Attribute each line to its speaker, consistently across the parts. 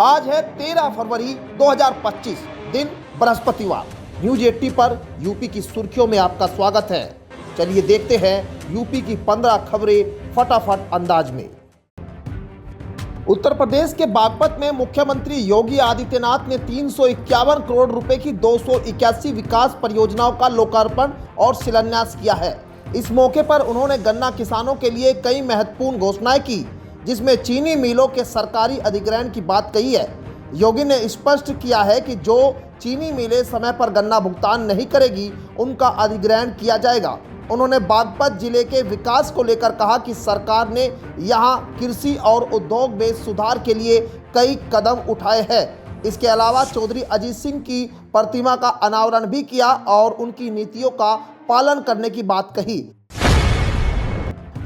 Speaker 1: आज है 13 फरवरी 2025, दिन बृहस्पतिवार। न्यूज 80 पर यूपी की सुर्खियों में आपका स्वागत है। चलिए देखते हैं यूपी की 15 खबरें फटाफट अंदाज में। उत्तर प्रदेश के बागपत में मुख्यमंत्री योगी आदित्यनाथ ने 351 करोड़ रुपए की 281 विकास परियोजनाओं का लोकार्पण और शिलान्यास किया है। इस मौके पर उन्होंने गन्ना किसानों के लिए कई महत्वपूर्ण घोषणाएं की, जिसमें चीनी मिलों के सरकारी अधिग्रहण की बात कही है। योगी ने स्पष्ट किया है कि जो चीनी मिलें समय पर गन्ना भुगतान नहीं करेगी, उनका अधिग्रहण किया जाएगा। उन्होंने बागपत जिले के विकास को लेकर कहा कि सरकार ने यहां कृषि और उद्योग में सुधार के लिए कई कदम उठाए हैं। इसके अलावा चौधरी अजीत सिंह की प्रतिमा का अनावरण भी किया और उनकी नीतियों का पालन करने की बात कही।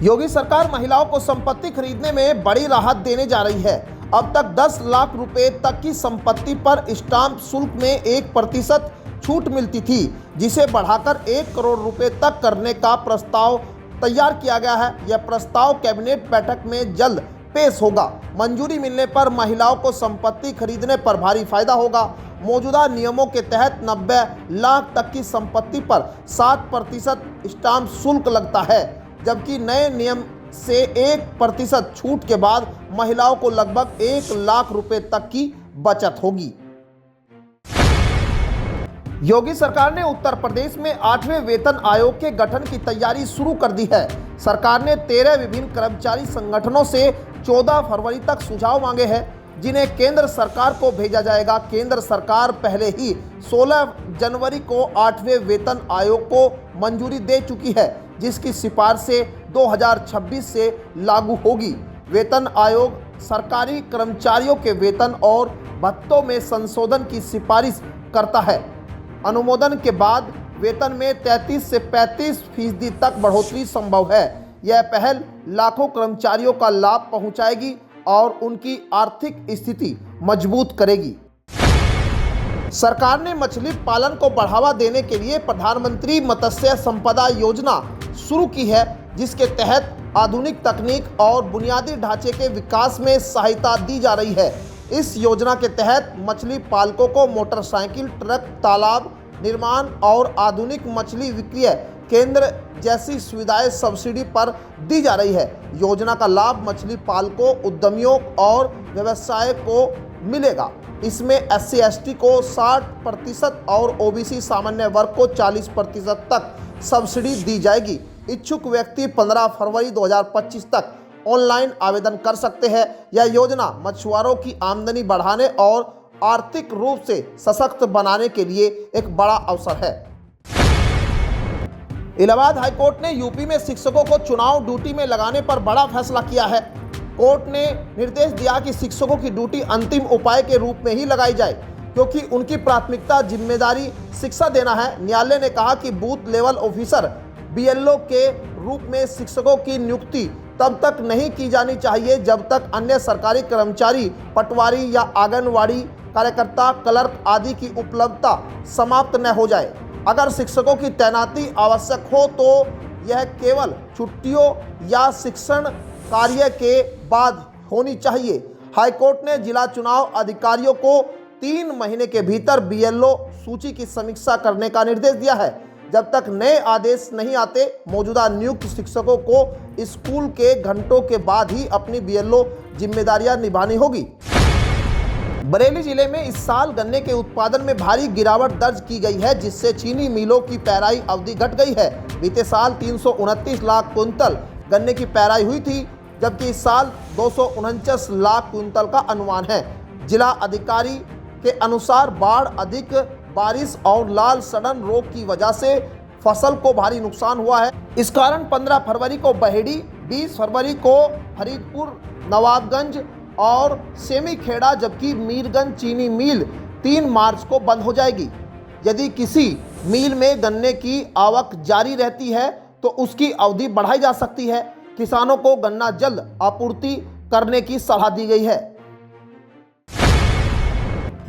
Speaker 1: योगी सरकार महिलाओं को संपत्ति खरीदने में बड़ी राहत देने जा रही है। अब तक 10 लाख रुपए तक की संपत्ति पर स्टाम्प शुल्क में 1% छूट मिलती थी, जिसे बढ़ाकर 1 करोड़ रुपए तक करने का प्रस्ताव तैयार किया गया है। यह प्रस्ताव कैबिनेट बैठक में जल्द पेश होगा। मंजूरी मिलने पर महिलाओं को संपत्ति खरीदने पर भारी फायदा होगा। मौजूदा नियमों के तहत 90 लाख तक की संपत्ति पर 7% स्टाम्प शुल्क लगता है, जबकि नए नियम से 1% छूट के बाद महिलाओं को लगभग 1 लाख रुपए तक की बचत होगी। योगी सरकार ने उत्तर प्रदेश में 8वें वेतन आयोग के गठन की तैयारी शुरू कर दी है। सरकार ने 13 विभिन्न कर्मचारी संगठनों से 14 फरवरी तक सुझाव मांगे हैं, जिन्हें केंद्र सरकार को भेजा जाएगा। केंद्र सरकार पहले ही 16 जनवरी को 8वें वेतन आयोग को मंजूरी दे चुकी है, जिसकी सिफारिशें 2026 से लागू होगी। वेतन आयोग सरकारी कर्मचारियों के वेतन और भत्तों में संशोधन की सिफारिश करता है। अनुमोदन के बाद वेतन में 33 से 35% तक बढ़ोतरी संभव है। यह पहल लाखों कर्मचारियों का लाभ पहुंचाएगी और उनकी आर्थिक स्थिति मजबूत करेगी। सरकार ने मछली पालन को बढ़ावा देने के लिए प्रधानमंत्री मत्स्य संपदा योजना शुरू की है, जिसके तहत आधुनिक तकनीक और बुनियादी ढांचे के विकास में सहायता दी जा रही है। इस योजना के तहत मछली पालकों को मोटरसाइकिल, ट्रक, तालाब निर्माण और आधुनिक मछली विक्रय केंद्र जैसी सुविधाएं सब्सिडी पर दी जा रही है। योजना का लाभ मछली पालकों, उद्यमियों और व्यवसाय को मिलेगा। इसमें SC/ST को 60% और OBC सामान्य वर्ग को 40% तक सब्सिडी दी जाएगी। इच्छुक व्यक्ति 15 फरवरी 2025 तक ऑनलाइन आवेदन कर सकते हैं। यह योजना मछुआरों की आमदनी बढ़ाने और आर्थिक रूप से सशक्त बनाने के लिए एक बड़ा अवसर है। इलाहाबाद हाईकोर्ट ने यूपी में शिक्षकों को चुनाव ड्यूटी में लगाने पर बड़ा फैसला किया है। कोर्ट ने निर्देश दिया कि शिक्षकों की ड्यूटी अंतिम उपाय के रूप में ही लगाई जाए, क्योंकि उनकी प्राथमिकता जिम्मेदारी शिक्षा देना है। न्यायालय ने कहा कि बूथ लेवल ऑफिसर BLO के रूप में शिक्षकों की नियुक्ति तब तक नहीं की जानी चाहिए जब तक अन्य सरकारी कर्मचारी, पटवारी या आंगनवाड़ी कार्यकर्ता, क्लर्क आदि की उपलब्धता समाप्त न हो जाए। अगर शिक्षकों की तैनाती आवश्यक हो तो यह केवल छुट्टियों या शिक्षण कार्य के बाद होनी चाहिए। हाईकोर्ट ने जिला चुनाव अधिकारियों को 3 महीने के भीतर BLO सूची की समीक्षा करने का निर्देश दिया है। जब तक नए आदेश नहीं आते, मौजूदा नियुक्त शिक्षकों को स्कूल के घंटों के बाद ही अपनी BLO जिम्मेदारियां निभानी होगी। बरेली जिले में इस साल गन्ने के उत्पादन में भारी गिरावट दर्ज की गई है, जिससे चीनी मिलों की पेराई अवधि घट गई है। बीते साल 329 लाख क्विंटल गन्ने की पेराई हुई थी, जबकि इस साल 249 लाख क्विंटल का अनुमान है। जिला अधिकारी के अनुसार बाढ़, अधिक बारिश और लाल सड़न रोग की वजह से फसल को भारी नुकसान हुआ है। इस कारण 15 फरवरी को बहेड़ी, 20 फरवरी को फरीदपुर, नवाबगंज और सेमीखेड़ा, जबकि मीरगंज चीनी मिल 3 मार्च को बंद हो जाएगी। यदि किसी मिल में गन्ने की आवक जारी रहती है तो उसकी अवधि बढ़ाई जा सकती है। किसानों को गन्ना जल्द आपूर्ति करने की सलाह दी गई है।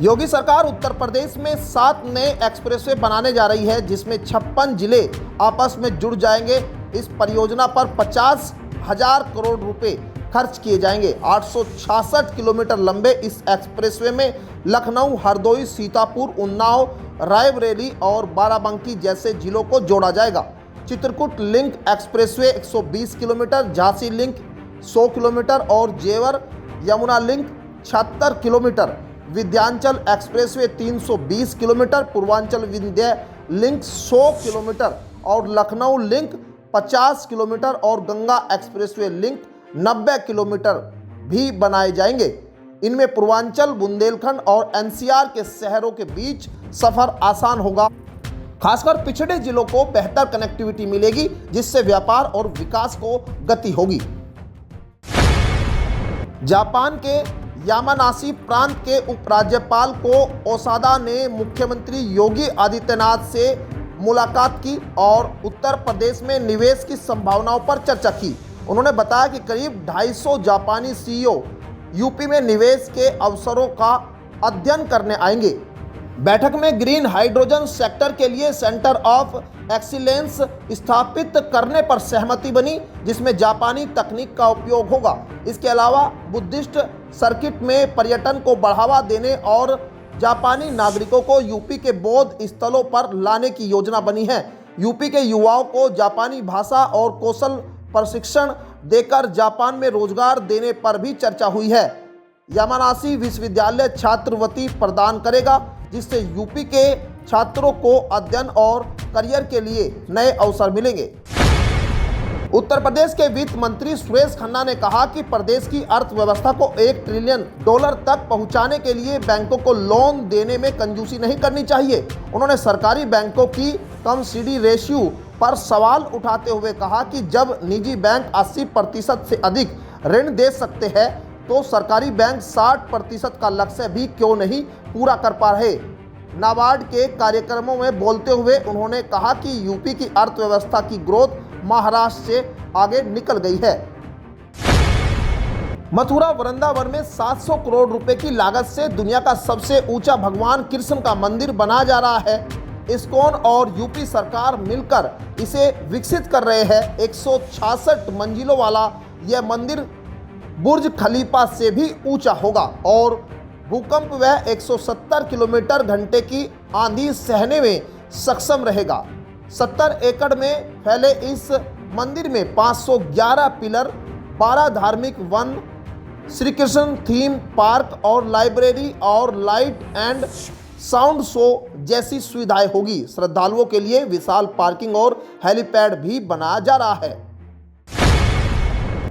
Speaker 1: योगी सरकार उत्तर प्रदेश में 7 नए एक्सप्रेसवे बनाने जा रही है, जिसमें 56 जिले आपस में जुड़ जाएंगे। इस परियोजना पर 50,000 करोड़ रुपए खर्च किए जाएंगे। 866 किलोमीटर लंबे इस एक्सप्रेसवे में लखनऊ, हरदोई, सीतापुर, उन्नाव, रायबरेली और बाराबंकी जैसे जिलों को जोड़ा जाएगा। Chitrakoot link expressway 120 kilometre, Jhansi link 100 kilometre और जेवर Yamuna link 76 kilometre, Vindhyachal expressway 320 kilometre, Purvanchal Vindhya link 100 kilometre और लखनऊ लिंक 50 किलोमीटर और गंगा एक्सप्रेसवे लिंक 90 किलोमीटर भी बनाए जाएंगे। इनमें पूर्वांचल, बुंदेलखंड और एनसीआर के शहरों के बीच सफर आसान होगा। खासकर पिछड़े जिलों को बेहतर कनेक्टिविटी मिलेगी, जिससे व्यापार और विकास को गति होगी। जापान के यामानाशी प्रांत के उपराज्यपाल को ओसादा ने मुख्यमंत्री योगी आदित्यनाथ से मुलाकात की और उत्तर प्रदेश में निवेश की संभावनाओं पर चर्चा की। उन्होंने बताया कि करीब 250 जापानी सीईओ यूपी में निवेश के अवसरों का अध्ययन करने आएंगे। बैठक में ग्रीन हाइड्रोजन सेक्टर के लिए सेंटर ऑफ एक्सीलेंस स्थापित करने पर सहमति बनी, जिसमें जापानी तकनीक का उपयोग होगा। इसके अलावा बुद्धिस्ट सर्किट में पर्यटन को बढ़ावा देने और जापानी नागरिकों को यूपी के बौद्ध स्थलों पर लाने की योजना बनी है। यूपी के युवाओं को जापानी भाषा और कौशल प्रशिक्षण देकर जापान में रोजगार देने पर भी चर्चा हुई है। यामानाशी विश्वविद्यालय छात्रवृत्ति प्रदान करेगा, जिससे यूपी के छात्रों को अध्ययन और करियर के लिए नए अवसर मिलेंगे। उत्तर प्रदेश के वित्त मंत्री सुरेश खन्ना ने कहा कि प्रदेश की अर्थव्यवस्था को $1 ट्रिलियन तक पहुंचाने के लिए बैंकों को लोन देने में कंजूसी नहीं करनी चाहिए। उन्होंने सरकारी बैंकों की कम सीडी रेशियो पर सवाल उठाते हुए कहा कि जब निजी बैंक 80% से अधिक ऋण दे सकते हैं, तो सरकारी बैंक 60% का लक्ष्य भी क्यों नहीं पूरा कर पा रहे। नाबार्ड के कार्यक्रमों में बोलते हुए उन्होंने कहा कि यूपी की अर्थव्यवस्था की ग्रोथ महाराष्ट्र से आगे निकल गई है। मथुरा वृंदावन में 700 करोड़ रुपए की लागत से दुनिया का सबसे ऊंचा भगवान कृष्ण का मंदिर बनाया जा रहा है। इस्कॉन और यूपी सरकार मिलकर इसे विकसित कर रहे हैं। 166 मंजिलों वाला यह मंदिर बुर्ज खलीफा से भी ऊंचा होगा और भूकंप व 170 किलोमीटर घंटे की आंधी सहने में सक्षम रहेगा। 70 एकड़ में फैले इस मंदिर में 511 पिलर, 12 धार्मिक one, Shri Krishna theme park और लाइब्रेरी और लाइट एंड साउंड शो जैसी सुविधाएं होगी। श्रद्धालुओं के लिए विशाल पार्किंग और हेलीपैड भी बनाया जा रहा है।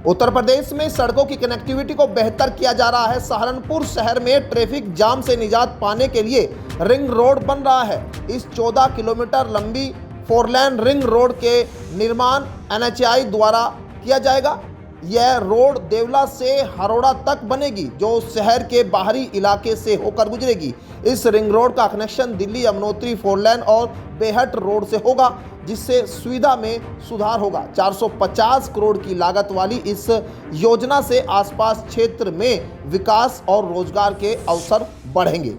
Speaker 1: उत्तर प्रदेश में सड़कों की कनेक्टिविटी को बेहतर किया जा रहा है। सहारनपुर शहर में ट्रैफिक जाम से निजात पाने के लिए रिंग रोड बन रहा है। इस 14 किलोमीटर लंबी 4 लेन रिंग रोड के निर्माण NHAI द्वारा किया जाएगा। यह रोड देवला से हरोड़ा तक बनेगी, जो शहर के बाहरी इलाके से होकर गुजरेगी। इस रिंग रोड का कनेक्शन दिल्ली यमुनोत्री 4 लेन और बेहट रोड से होगा, जिससे सुविधा में सुधार होगा। 450 करोड़ की लागत वाली इस योजना से आसपास क्षेत्र में विकास और रोजगार के अवसर बढ़ेंगे।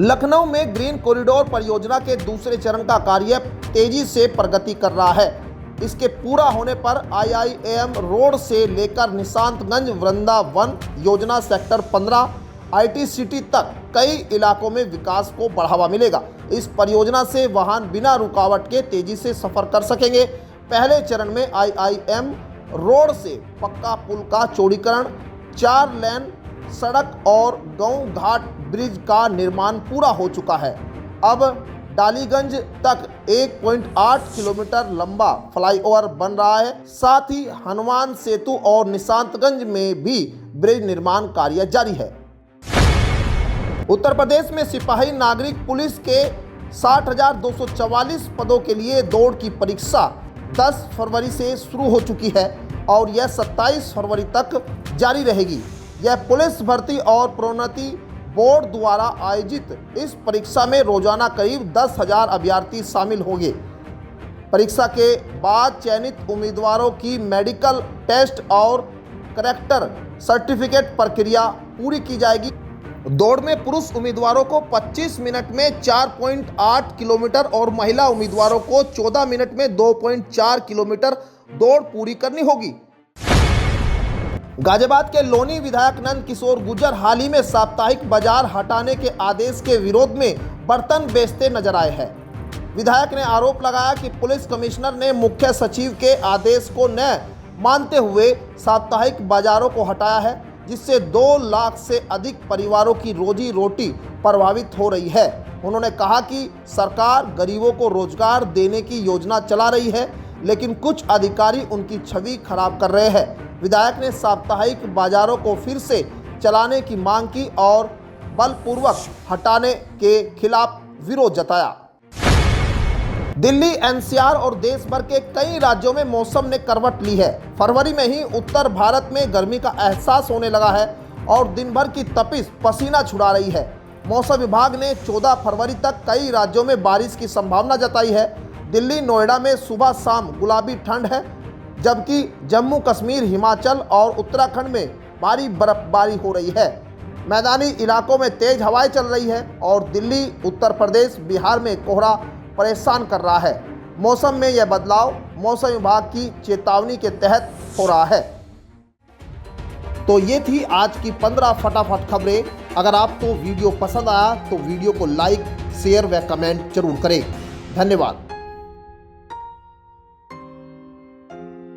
Speaker 1: लखनऊ में ग्रीन कॉरिडोर परियोजना के दूसरे चरण का कार्य तेजी से प्रगति कर रहा है। इसके पूरा होने पर IIM रोड से लेकर निशांतगंज वृंदावन योजना सेक्टर 15 IT सिटी तक कई इलाकों में विकास को बढ़ावा मिलेगा। इस परियोजना से वाहन बिना रुकावट के तेजी से सफर कर सकेंगे। पहले चरण में IIM रोड से पक्का पुल का चौड़ीकरण, 4 लेन सड़क और गांव घाट ब्रिज का निर्माण पूरा हो चुका है। अब डालीगंज तक 1.8 किलोमीटर लंबा फ्लाईओवर बन रहा है। साथ ही हनुमान सेतु और निशांतगंज में भी ब्रिज निर्माण कार्य जारी है। उत्तर प्रदेश में सिपाही नागरिक पुलिस के 60,244 पदों के लिए दौड़ की परीक्षा 10 फरवरी से शुरू हो चुकी है और यह 27 फरवरी तक जारी रहेगी। यह पुलिस भर्ती और प्रोन्नति बोर्ड द्वारा आयोजित इस परीक्षा में रोजाना करीब 10,000 अभ्यर्थी शामिल होंगे। परीक्षा के बाद चयनित उम्मीदवारों की मेडिकल टेस्ट और कैरेक्टर सर्टिफिकेट प्रक्रिया पूरी की जाएगी। दौड़ में पुरुष उम्मीदवारों को 25 मिनट में 4.8 किलोमीटर और महिला उम्मीदवारों को 14 मिनट में 2.4 किलोमीटर दौड़ पूरी करनी होगी। गाजियाबाद के लोनी विधायक नंद किशोर गुर्जर हाल ही में साप्ताहिक बाजार हटाने के आदेश के विरोध में बर्तन बेचते नजर आए हैं। विधायक ने आरोप लगाया कि पुलिस कमिश्नर ने मुख्य सचिव के आदेश को न मानते हुए साप्ताहिक बाजारों को हटाया है, जिससे 2 लाख से अधिक परिवारों की रोजी रोटी प्रभावित हो रही है। उन्होंने कहा कि सरकार गरीबों को रोजगार देने की योजना चला रही है, लेकिन कुछ अधिकारी उनकी छवि खराब कर रहे हैं। विधायक ने साप्ताहिक बाजारों को फिर से चलाने की मांग की और बलपूर्वक हटाने के खिलाफ विरोध जताया। दिल्ली, एनसीआर और देश भर के कई राज्यों में मौसम ने करवट ली है। फरवरी में ही उत्तर भारत में गर्मी का एहसास होने लगा है और दिन भर की तपिश पसीना छुड़ा रही है। मौसम विभाग ने 14 फरवरी तक कई राज्यों में बारिश की संभावना जताई है। दिल्ली, नोएडा में सुबह शाम गुलाबी ठंड है, जबकि जम्मू कश्मीर, हिमाचल और उत्तराखंड में भारी बर्फबारी हो रही है। मैदानी इलाकों में तेज हवाएं चल रही है और दिल्ली, उत्तर प्रदेश, बिहार में कोहरा परेशान कर रहा है। मौसम में यह बदलाव मौसम विभाग की चेतावनी के तहत हो रहा है। तो ये थी आज की 15 फटाफट खबरें। अगर आपको वीडियो पसंद आया तो वीडियो को लाइक, शेयर व कमेंट जरूर करें। धन्यवाद।